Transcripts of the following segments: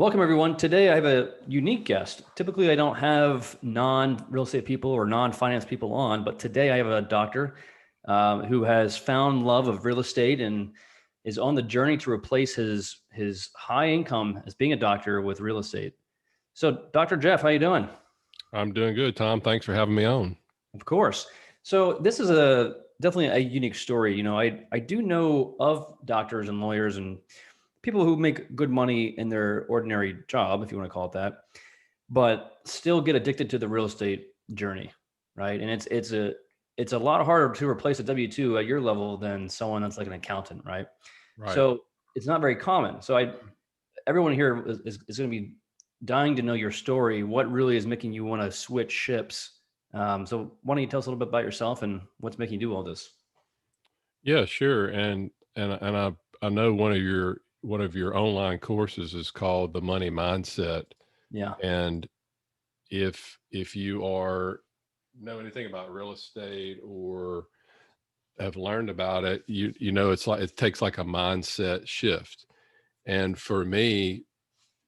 Welcome, everyone. Today, I have a unique guest. Typically, I don't have non-real estate people or non-finance people on, but today I have a doctor who has found love of real estate and is on the journey to replace his high income as being a doctor with real estate. So, Dr. Jeff, how you doing? I'm doing good, Tom. Thanks for having me on. Of course. So, this is a definitely a unique story. I do know of doctors and lawyers and people who make good money in their ordinary job, if you want to call it that, but still get addicted to the real estate journey, right? And it's a lot harder to replace a W-2 at your level than someone that's like an accountant, right? Right. So it's not very common. So everyone here is going to be dying to know your story. What really is making you want to switch ships? So why don't you tell us a little bit about yourself and what's making you do all this? Yeah, sure. And I know one of your online courses is called the Money Mindset. Yeah. And if you are know anything about real estate or have learned about it, you know it's like it takes like a mindset shift. And for me,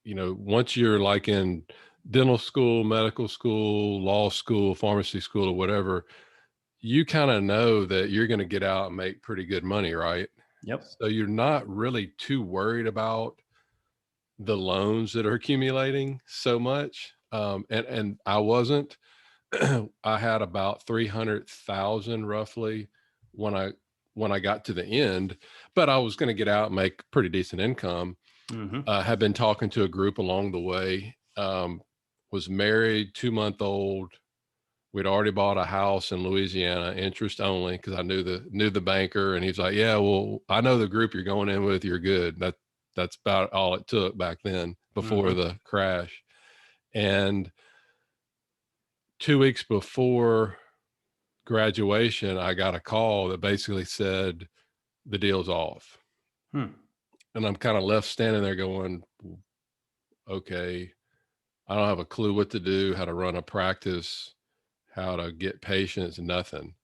once you're like in dental school, medical school, law school, pharmacy school, or whatever, you kind of know that you're going to get out and make pretty good money, right? Yep. So you're not really too worried about the loans that are accumulating so much. And I wasn't. I had about 300,000 roughly when I got to the end, but I was going to get out and make pretty decent income. Mm-hmm. Have been talking to a group along the way. Was married, 2-month old. We'd already bought a house in Louisiana, interest only, because I knew the banker, and he's like, "Yeah, well, I know the group you're going in with. You're good." That's about all it took back then before Mm-hmm. the crash. And 2 weeks before graduation, I got a call that basically said the deal's off, Hmm. and I'm kind of left standing there going, "Okay, I don't have a clue what to do, how to run a practice, how to get patients, nothing."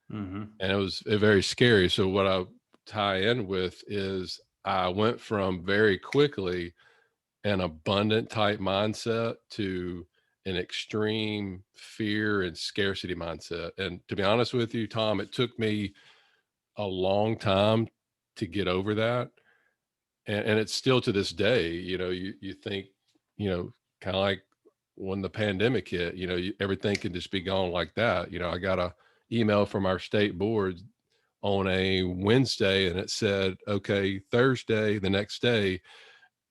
Mm-hmm. And it was very scary. So what I tie in with is I went from very quickly an abundant type mindset to an extreme fear and scarcity mindset. And to be honest with you, Tom, it took me a long time to get over that. And it's still to this day, you think, kind of like when the pandemic hit, everything can just be gone like that. I got a email from our state board on a Wednesday, and it said, okay, Thursday, the next day,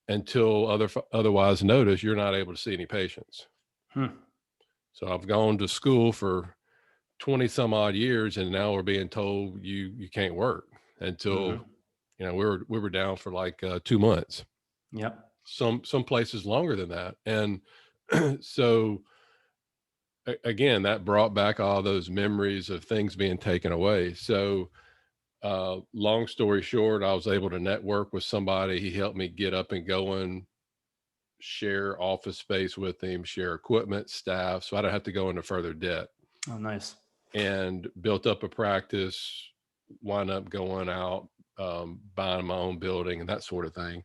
until otherwise notice, you're not able to see any patients. Hmm. So I've gone to school for 20 some odd years, and now we're being told you can't work until, Mm-hmm. we were down for like 2 months, Yep. some places longer than that. And so again, that brought back all those memories of things being taken away. So long story short, I was able to network with somebody. He helped me get up and going, share office space with him, share equipment, staff, so I don't have to go into further debt, Oh, nice. and built up a practice, wind up going out, buying my own building and that sort of thing.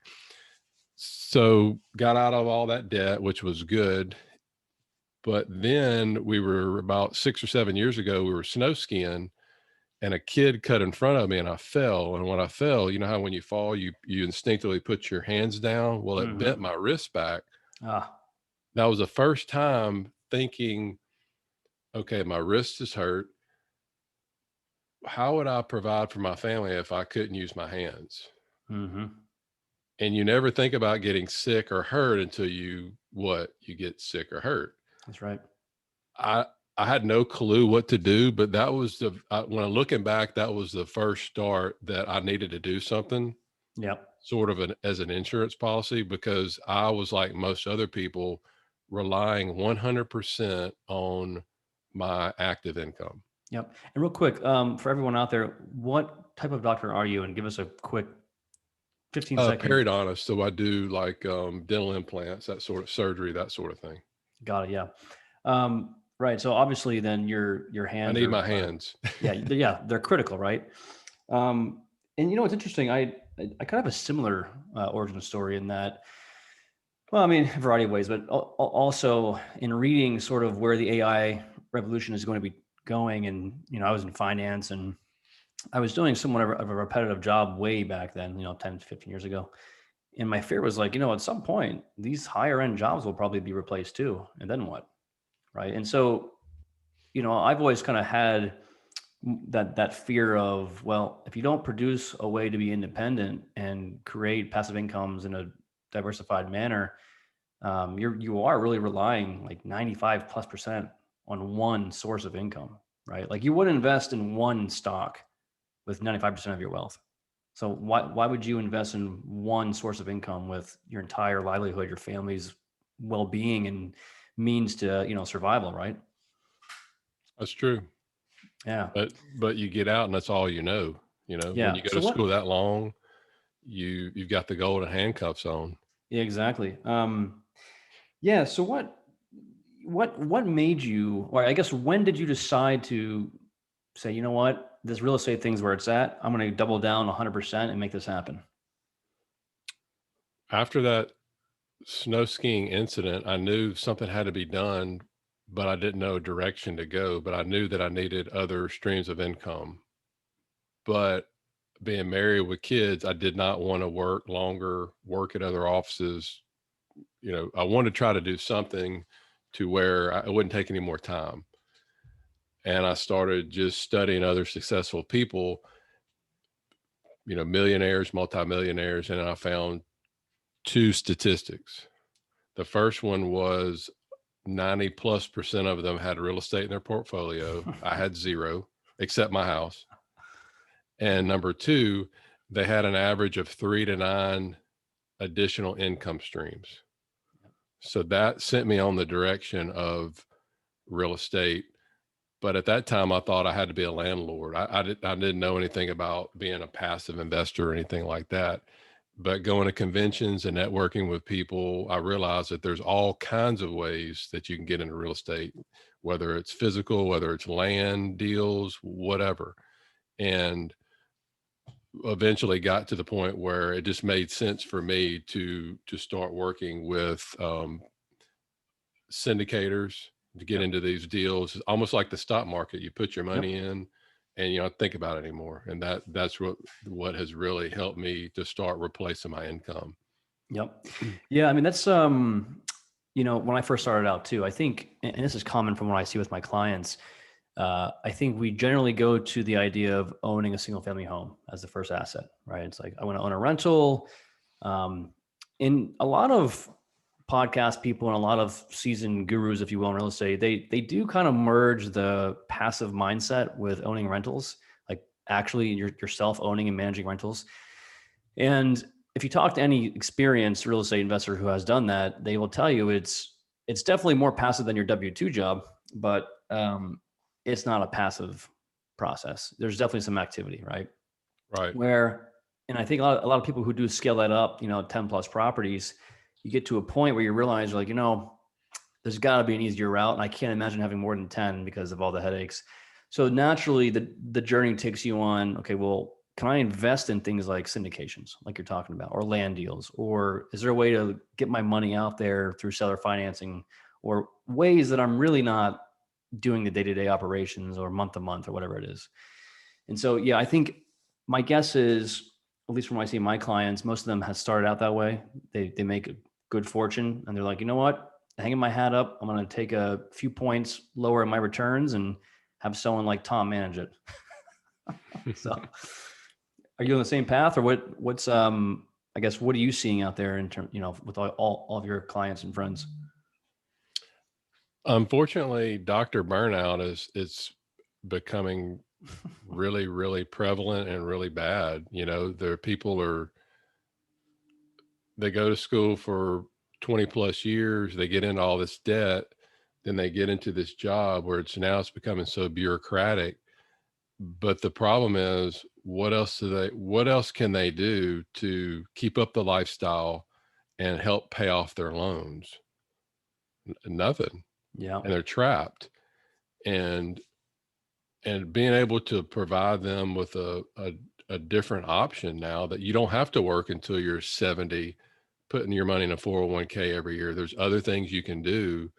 So got out of all that debt, which was good. But then we were about 6 or 7 years ago, we were snow skiing, and a kid cut in front of me and I fell. And when I fell, you know how when you fall, you instinctively put your hands down. Well, it bent Mm-hmm. my wrist back. Ah. That was the first time thinking, okay, my wrist is hurt. How would I provide for my family if I couldn't use my hands? Mm-hmm. And you never think about getting sick or hurt until you get sick or hurt. That's right. I I had no clue what to do, but that was when I'm looking back, that was the first start that I needed to do something Yep. sort of as an insurance policy, because I was like most other people, relying 100% on my active income. Yep. And real quick, for everyone out there, what type of doctor are you? And give us a quick 15-second. Periodontist, so I do like dental implants, that sort of surgery, that sort of thing. Got it. Yeah. Right. So obviously, then your I hands need my are hands. yeah, they're critical, right? And it's interesting. I kind of have a similar origin story in that Well, I mean, a variety of ways, but also in reading sort of where the AI revolution is going to be going. And, I was in finance and I was doing somewhat of a repetitive job way back then, 10 to 15 years ago. And my fear was like, at some point, these higher end jobs will probably be replaced too. And then what? Right. And so, I've always kind of had that fear of, well, if you don't produce a way to be independent and create passive incomes in a diversified manner, you are really relying like 95+% on one source of income, right? Like you wouldn't invest in one stock with 95% of your wealth. So why would you invest in one source of income with your entire livelihood, your family's well-being and means to, survival, right? That's true. Yeah. But you get out and that's all you know. When Yeah. you go So to what school that long, you've got the golden handcuffs on. yeah, exactly. Yeah, so what made you, or I guess when did you decide to say, you know what, this real estate thing's where it's at. I'm going to double down 100% and make this happen. After that snow skiing incident, I knew something had to be done, but I didn't know a direction to go. But I knew that I needed other streams of income. But being married with kids, I did not want to work longer, work at other offices. I wanted to try to do something to where it wouldn't take any more time. And I started just studying other successful people, millionaires, multimillionaires, and I found two statistics. The first one was 90+% of them had real estate in their portfolio. I had zero, except my house. And number two, they had an average of 3 to 9 additional income streams. So that sent me on the direction of real estate. But at that time, I thought I had to be a landlord. I didn't know anything about being a passive investor or anything like that. But going to conventions and networking with people, I realized that there's all kinds of ways that you can get into real estate, whether it's physical, whether it's land deals, whatever. And eventually got to the point where it just made sense for me to start working with syndicators to get Yep. into these deals. It's almost like the stock market. You put your Yep. money in and you don't think about it anymore. And that's what has really helped me to start replacing my income. Yep. Yeah. I mean, that's, when I first started out too, I think, and this is common from what I see with my clients, I think we generally go to the idea of owning a single family home as the first asset, right? It's like, I want to own a rental. Um, in a lot of podcast people and a lot of seasoned gurus, if you will, in real estate, they do kind of merge the passive mindset with owning rentals, like actually yourself owning and managing rentals. And if you talk to any experienced real estate investor who has done that, they will tell you it's definitely more passive than your W-2 job, but it's not a passive process. There's definitely some activity, right? Right. Where, and I think a lot of people who do scale that up, 10 plus properties, you get to a point where you realize like, there's got to be an easier route. And I can't imagine having more than 10 because of all the headaches. So naturally the journey takes you on, okay, well, can I invest in things like syndications, like you're talking about, or land deals? Or is there a way to get my money out there through seller financing or ways that I'm really not doing the day-to-day operations or month to month or whatever it is? And so, yeah, I think my guess is, at least from what I see my clients, most of them have started out that way. They make a good fortune and they're like, you know what? Hanging my hat up. I'm going to take a few points lower in my returns and have someone like Tom manage it. So are you on the same path or what's, I guess, what are you seeing out there in terms, with all of your clients and friends? Unfortunately, Dr. Burnout is becoming really, really prevalent and really bad. There are they go to school for 20 plus years, they get into all this debt, then they get into this job where it's becoming so bureaucratic. But the problem is, what else can they do to keep up the lifestyle and help pay off their loans? Nothing. Yeah. And they're trapped. And being able to provide them with a different option now that you don't have to work until you're 70 putting your money in a 401k every year. There's other things you can do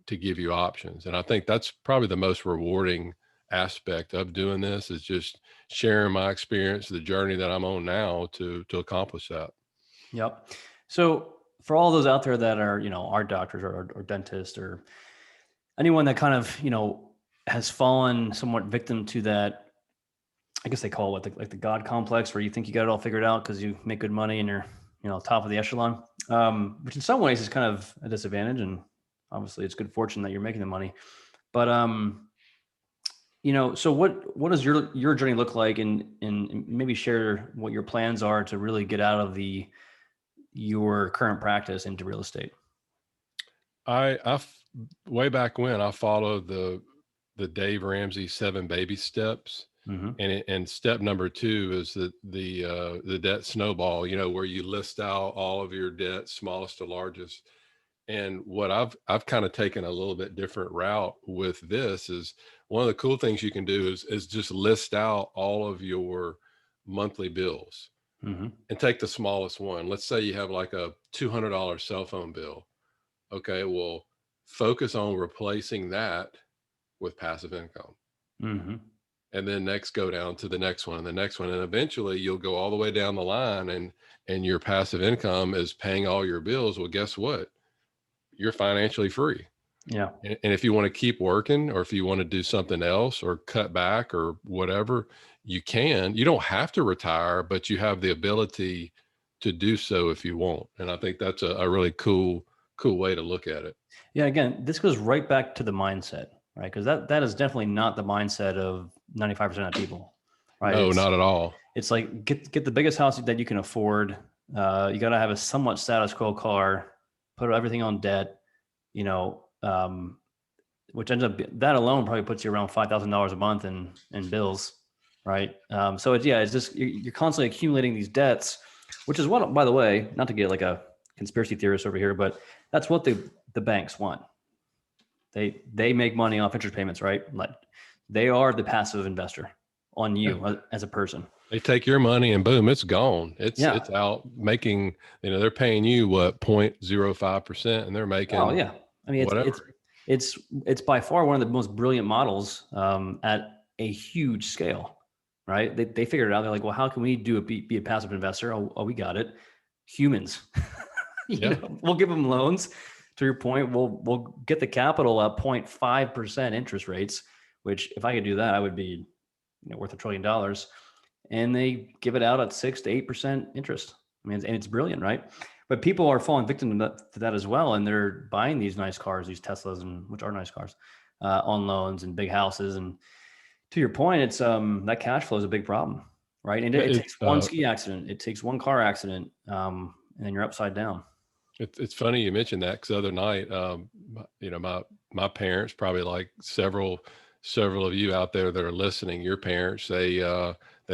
to give you options. And I think that's probably the most rewarding aspect of doing this, is just sharing my experience, the journey that I'm on now to accomplish that. Yep. So for all those out there that are, are doctors or dentists or anyone that kind of, has fallen somewhat victim to that, I guess they call it like the God complex, where you think you got it all figured out because you make good money and you're, top of the echelon, which in some ways is kind of a disadvantage. And obviously it's good fortune that you're making the money. But, so what does your journey look like, and maybe share what your plans are to really get out of your current practice into real estate? Way back when, I followed the Dave Ramsey 7 baby steps. Hmm. And step number 2 is the debt snowball, where you list out all of your debts, smallest to largest. And what I've kind of taken a little bit different route with this is, one of the cool things you can do is just list out all of your monthly bills Hmm. and take the smallest one. Let's say you have like a $200 cell phone bill. Okay, well, focus on replacing that with passive income. Hmm. And then next go down to the next one and the next one. And eventually you'll go all the way down the line, and your passive income is paying all your bills. Well, guess what? You're financially free. Yeah. And if you want to keep working, or if you want to do something else or cut back or whatever, you can. You don't have to retire, but you have the ability to do so if you want. And I think that's a really cool way to look at it. Yeah. Again, this goes right back to the mindset, right? Because that is definitely not the mindset of 95% of people, right? No, not at all. It's like get the biggest house that you can afford. You got to have a somewhat status quo car, put everything on debt, you know, um, which ends up that alone probably puts you around $5,000 a month in bills, right? So it's just you're constantly accumulating these debts, which is what, by the way, not to get like a conspiracy theorist over here, but that's what the banks want. They make money off interest payments, right? Like they are the passive investor on Yeah. you as a person. They take your money and boom, it's gone. Yeah. It's out making, they're paying you what, 0.05%, and they're Oh making yeah. I mean, whatever. it's by far one of the most brilliant models at a huge scale, right? They figured it out. They're like, well, how can we be a passive investor? Oh, we got it. Humans, Yeah. we'll give them loans. To your point, we'll get the capital at 0.5% interest rates, which if I could do that, I would be worth $1 trillion. And they give it out at 6 to 8% interest. I mean, and it's brilliant, right? But people are falling victim to that as well, and they're buying these nice cars, these Teslas, and which are nice cars, on loans and big houses. And to your point, it's that cash flow is a big problem, right? And it takes one ski accident, it takes one car accident, and then you're upside down. It's funny you mentioned that, because the other night, my parents, probably like several of you out there that are listening, your parents, they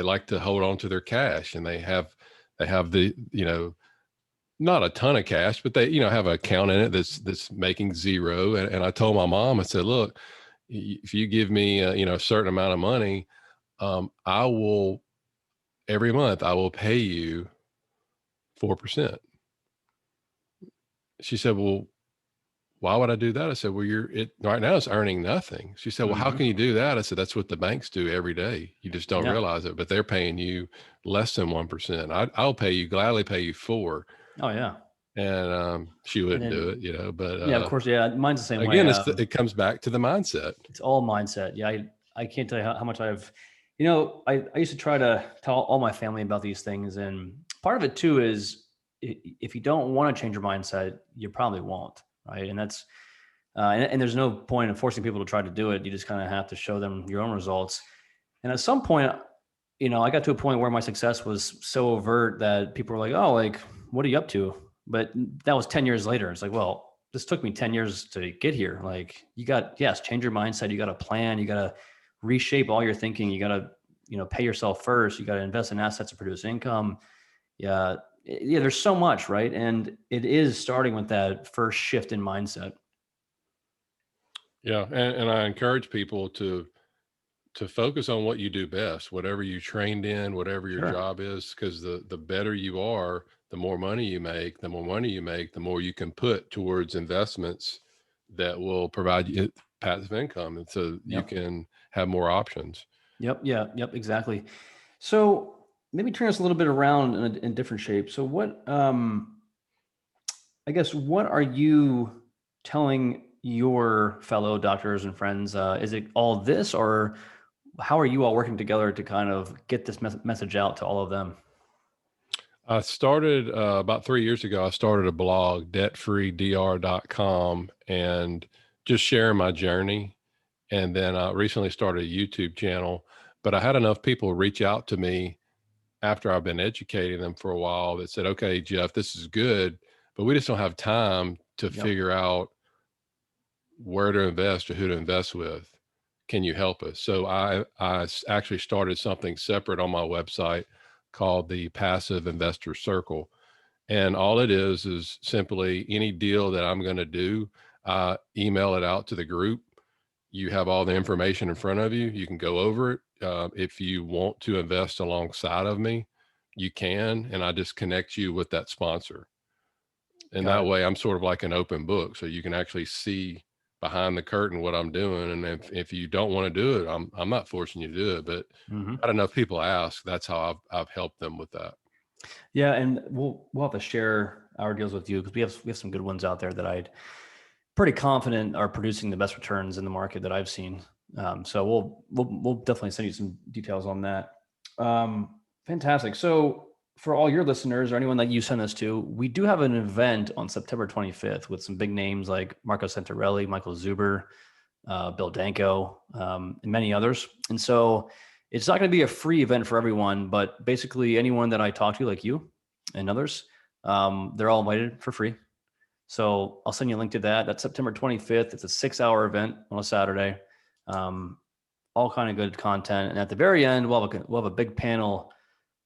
like to hold on to their cash, and they have the, not a ton of cash, but they, have an account in it that's making zero. And I told my mom, I said, look, if you give me a certain amount of money, I will, every month I will pay you 4%. She said, well, why would I do that? I said, well, right now it's earning nothing. She said, well, how Hmm. can you do that? I said, that's what the banks do every day. You just don't Yeah. realize it, but they're paying you less than 1%. I'll gladly pay you 4. Oh yeah. And she And wouldn't do then it, but yeah, of course, yeah. Mine's the same way. again, it comes back to the mindset. It's all mindset. Yeah, I can't tell you how much I used to try to tell all my family about these things. And part of it too is if you don't want to change your mindset, you probably won't. Right. And that's, and there's no point in forcing people to try to do it. You just kind of have to show them your own results. And at some point, I got to a point where my success was so overt that people were like, oh, like, what are you up to? But that was 10 years later. It's like, well, this took me 10 years to get here. Like yes, change your mindset. You got to plan, you got to reshape all your thinking. You got to, pay yourself first. You got to invest in assets to produce income. Yeah. Yeah. There's so much, right? And it is starting with that first shift in mindset. Yeah. And I encourage people to focus on what you do best, whatever you trained in, whatever your Sure. job is, because the better you are, the more money you make, the more you can put towards investments that will provide you passive income. And so you Yep. can have more options. Yep. Yeah. Yep. Exactly. So maybe turn us a little bit around in different shape. So what, I guess, what are you telling your fellow doctors and friends? Is it all this, or how are you all working together to kind of get this message out to all of them? I started about 3 years ago. I started a blog, debtfreedr.com, and just sharing my journey. And then I recently started a YouTube channel. But I had enough people reach out to me after I've been educating them for a while that said, okay, Jeff, this is good, but we just don't have time to Yep. figure out where to invest or who to invest with. Can you help us? So actually started something separate on my website called the Passive Investor Circle. And all it is simply any deal that I'm going to do, email it out to the group. You have all the information in front of you. You can go over it. If you want to invest alongside of me, you can, and I just connect you with that sponsor. And Got that it. way I'm sort of like an open book. So you can actually see behind the curtain what I'm doing. And if you don't want to do it, I'm not forcing you to do it, but Hmm. not enough people ask. That's how I've helped them with that. Yeah, and we'll have to share our deals with you because we have some good ones out there that I'd pretty confident are producing the best returns in the market that I've seen. So we'll definitely send you some details on that. Fantastic. So for all your listeners or anyone that you send this to, we do have an event on September 25th with some big names like Marco Santarelli, Michael Zuber, Bill Danko, and many others. And so it's not going to be a free event for everyone, but basically anyone that I talk to, like you and others, they're all invited for free. So I'll send you a link to that. That's September 25th. It's a 6-hour event on a Saturday. Um, all kind of good content. And at the very end, we'll have a big panel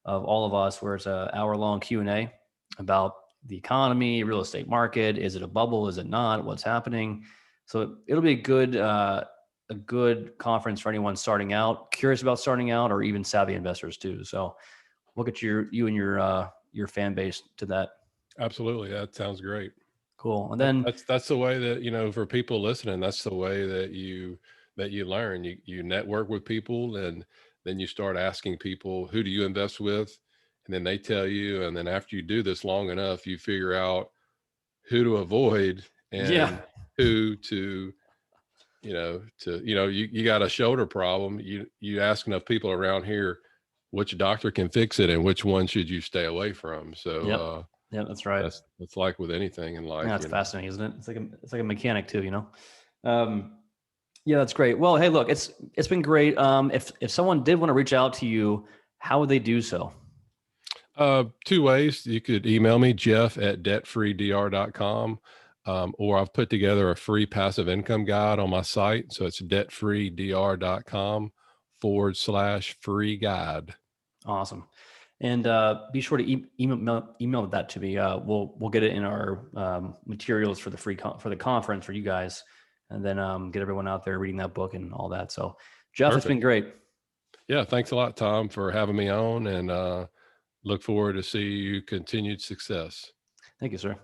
of all of us where it's an hour-long Q&A about the economy, real estate market. Is it a bubble? Is it not? What's happening? So it'll be a good conference for anyone starting out, curious about starting out, or even savvy investors too. So we'll get you and your fan base to that. Absolutely. That sounds great. Cool. And That, then that's the way that, for people listening, that's the way that you learn. You network with people, and then you start asking people, who do you invest with? And then they tell you, and then after you do this long enough, you figure out who to avoid yeah, and who to, you got a shoulder problem. You ask enough people around here which doctor can fix it and which one should you stay away from. So yep, yep, that's right. that's like with anything in Yeah, life, it's fascinating, isn't it? It's like a mechanic too, you know. Um, yeah, that's great. Well, hey, look, it's been great. If someone did want to reach out to you, how would they do so? Two ways. You could email me, Jeff at debtfreedr.com. Or I've put together a free passive income guide on my site. So it's debtfreedr.com/free guide. Awesome. And be sure to email that to me. We'll get it in our materials for the for the conference for you guys, and then get everyone out there reading that book and all that. So, Jeff, it's been Perfect. great. Yeah. Thanks a lot, Tom, for having me on, and look forward to see you continued success. Thank you, sir.